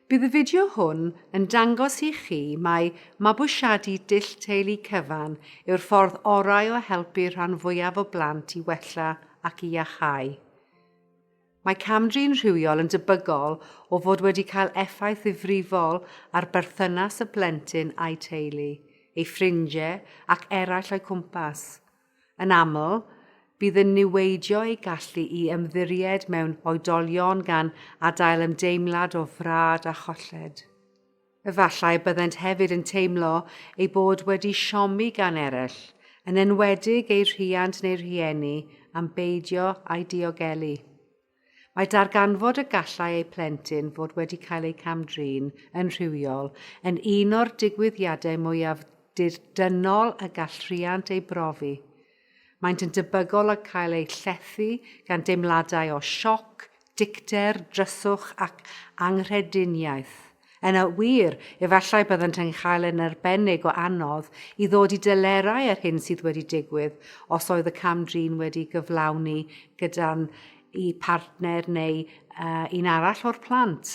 Bydd y fideo hwn yn dangos i chi mai mabwysiadu dull teulu cyfan yw'r ffordd orau o helpu rhan fwyaf o blant i wella ac i iachau. Mae cam-drin rhywiol yn debygol o fod wedi cael effaith ddifrifol ar berthynas y plentyn a'i teulu, ei ffrindiau ac eraill o'i cwmpas. Yn aml, bydd yn niweidio ei gallu i ymddiried mewn oedolion gan adael ymdeimlad o frad a cholled. Efallai byddent hefyd yn teimlo eu bod wedi siomi gan eraill, yn enwedig ei rhiant neu rhieni am beidio a'i diogelu. Mae darganfod y gallai ei plentyn fod wedi cael ei cam-drin yn rhywiol yn un o'r digwyddiadau mwyaf dynol y gall rhiant ei brofi. Maent yn debygol o cael ei llethu gan deimladau o sioc, dicter, dryswch ac anghrediniaeth. Yn y wir, efallai byddant yn cael yn arbennig o anodd i ddod i delerau ar hyn sydd wedi digwydd os oedd y cam-drin wedi gyflawni gyda'n i partner neu un arall o'r plant.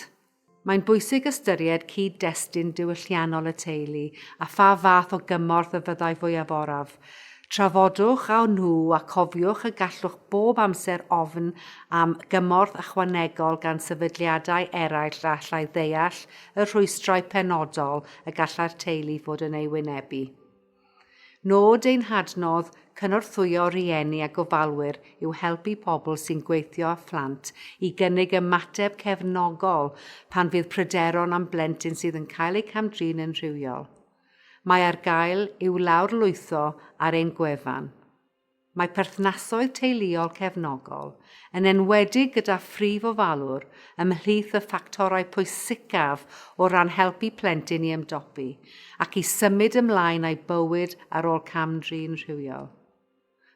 Mae'n bwysig ystyried cyd-destun diwylliannol y teulu a pha fath o gymorth y fyddai fwyaf oraf. Trafodwch a nhw a cofiwch y gallwch bob amser ofn am gymorth ychwanegol gan sefydliadau eraill a allai ddeall y rhwystrau penodol y gallai'r teulu fod yn ei wynebu. Nod ein hadnodd cynorthwyo rhieni a gofalwyr yw helpu pobl sy'n gweithio â phlant i gynnig ymateb cefnogol pan fydd pryderon am blentyn sydd yn cael ei cam-drin yn rhywiol. Mae ar gael i'w lawrlwytho ar ein gwefan. Mae perthnasoedd teuluol cefnogol yn enwedig gyda phrif ofalwr ymhlith y ffactorau pwysicaf o ran helpu plentyn i ymdopi ac i symud ymlaen â'i bywyd ar ôl cam-drin rhywiol.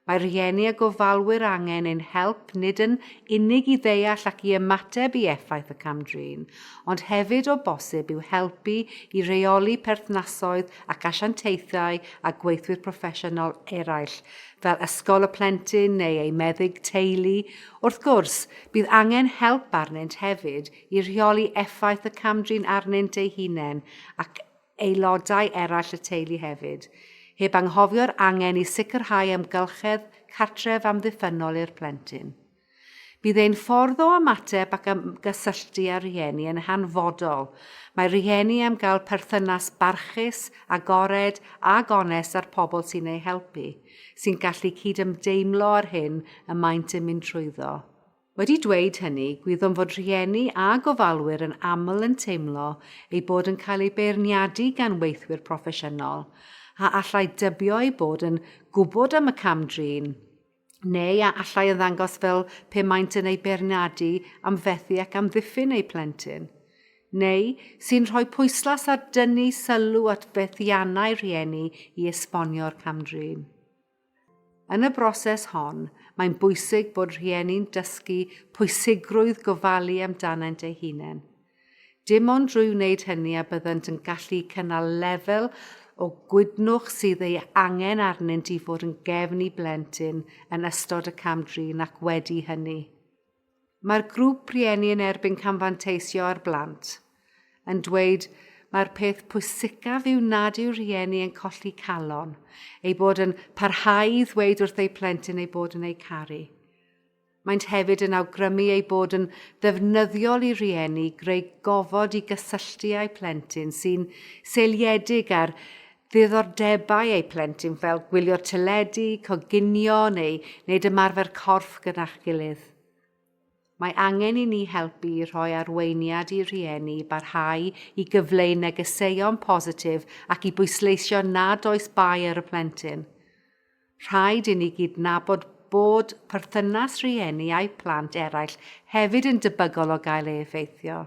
Mae rhieni a gofalwyr angen ein help nid yn unig i ddeall ac i ymateb i effaith y cam-drin, ond hefyd o bosib i'w helpu i reoli perthnasoedd ac asiantaethau a gweithwyr proffesiynol eraill, fel ysgol y plentyn neu ei meddyg teulu. Wrth gwrs, bydd angen help arnynt hefyd i reoli effaith y cam-drin arnynt ei hunain ac aelodau eraill y teulu hefyd, heb anghofio'r angen i sicrhau ymgylchedd cartref amddiffynol i'r plentyn. Bydd ein ffordd o ymateb ac ymgysylltu â rhieni yn hanfodol. Mae rhieni am gael perthynas barchus, agored a gones ar pobl sy'n ei helpu, sy'n gallu cydymdeimlo ar hyn y maent yn mynd trwyddo. Wedi dweud hynny, gwyddom fod rhieni a gofalwyr yn aml yn teimlo eu bod yn cael ei beirniadu gan weithwyr proffesiynol, a allai dybio ei bod yn gwybod am y cam-drin, neu a allai yn ddangos fel pe maent yn ei beirniadu am fethu ac amddiffyn ei plentyn, neu sy'n rhoi pwyslas ar dynnu sylw at fethiannau rhieni i esbonio'r cam-drin. Yn y broses hon, mae'n bwysig bod rhieni'n dysgu pwysigrwydd gofalu amdanynt ei hunain. Dim ond drwy wneud hynny a byddant yn gallu cynnal lefel o gwydnwch sydd ei angen arnynt i fod yn gefn i blentyn yn ystod y cam-drin ac wedi hynny. Mae'r grŵp rhieni yn erbyn camfanteisio ar blant yn dweud mae'r peth pwysicaf yw nad yw rhieni yn colli calon, ei bod yn parhau i ddweud wrth ei plentyn ei bod yn ei caru. Maent hefyd yn awgrymu ei bod yn ddefnyddiol i rhieni greu gofod i gysylltu â'i plentyn sy'n seiliedig ar ddiddordebau ei plentyn fel gwylio'r teledu, coginio neu wneud ymarfer corff gyda'ch gilydd. Mae angen i ni helpu i rhoi arweiniad i rhieni i barhau i gyfleu negeseuon positif ac i bwysleisio nad oes bai ar y plentyn. Rhaid i ni gydnabod bod perthynas rhieni a'i plant eraill hefyd yn debygol o gael ei effeithio.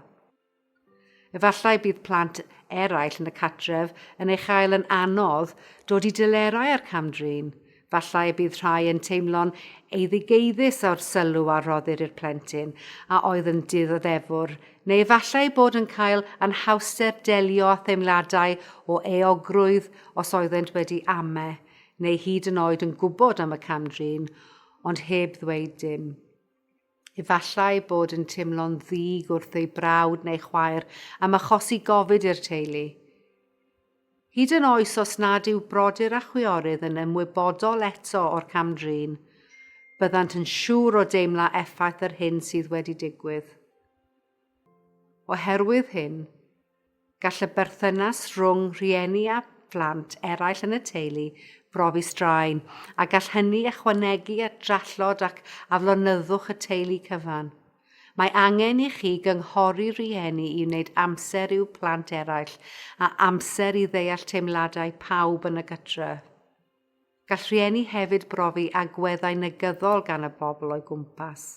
Efallai bydd plant eraill yn y cartref yn ei chael yn anodd dod i delerau ar cam-drin. Falle bydd rhai yn teimlo'n eiddigeiddus o'r sylw a roddir i'r plentyn a oedd yn dioddefwr, neu efallai bod yn cael anhawster delio â theimladau o eogrwydd os oeddent wedi ame, neu hyd yn oed yn gwybod am y cam-drin, ond heb ddweud dim. Efallai bod yn teimlo'n ddig wrth ei brawd neu chwaer am achosi gofid i'r teulu. Hyd yn oes os nad yw brodyr a chwiorydd yn ymwybodol eto o'r cam-drin, byddant yn siŵr o deimlo effaith yr hyn sydd wedi digwydd. Oherwydd hyn, gall y berthynas rhwng rhieni a phlant eraill yn y teulu brofi straen a gall hynny ychwanegu at drallod ac aflonyddwch y teulu cyfan. Mae angen i chi gynghori rhieni i wneud amser i'w plant eraill a amser i ddeall teimladau pawb yn y gytre. Gall rhieni hefyd brofi agweddau negyddol gan y bobl o'i gwmpas.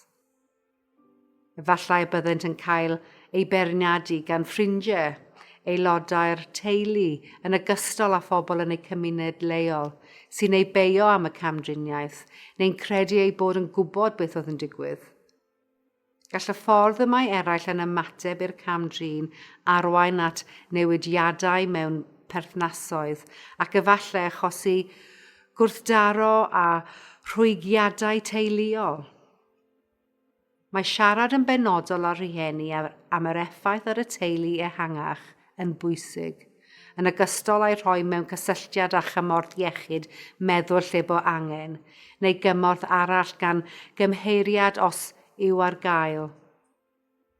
Efallai byddent yn cael ei berniadu gan ffrindiau, aelodau'r teulu yn ogystal â phobl yn eu cymuned leol sy'n ei beio am y cam-driniaeth neu'n credu ei bod yn gwybod beth oedd yn digwydd. Gall y ffordd y mae eraill yn ymateb i'r cam-drin arwain at newidiadau mewn perthnasoedd ac efallai achosi gwrthdaro a rhwygiadau teuluol. Mae siarad yn benodol ar rhieni am yr effaith ar y teulu ehangach yn bwysig, yn ogystal â'i rhoi mewn cysylltiad â chymorth iechyd meddwl lle bo angen, neu gymorth arall gan gymheiriad os yw ar gael.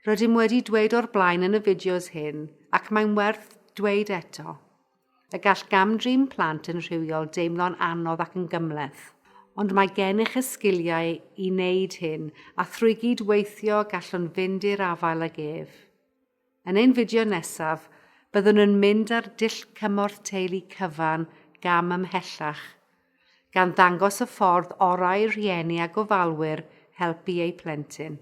Rydym wedi dweud o'r blaen yn y fideos hyn, ac mae'n werth dweud eto. Y gall cam-drin plant yn rhywiol deimlo'n anodd ac yn gymleth, ond mae gennych y sgiliau i wneud hyn a thrwy gydweithio gallwn fynd i'r afael ag ef. Yn ein fideo nesaf, byddwn yn mynd ar dull cymorth teulu cyfan gam ymhellach, gan ddangos y ffordd orau rhieni a gofalwyr helpu eu plentyn.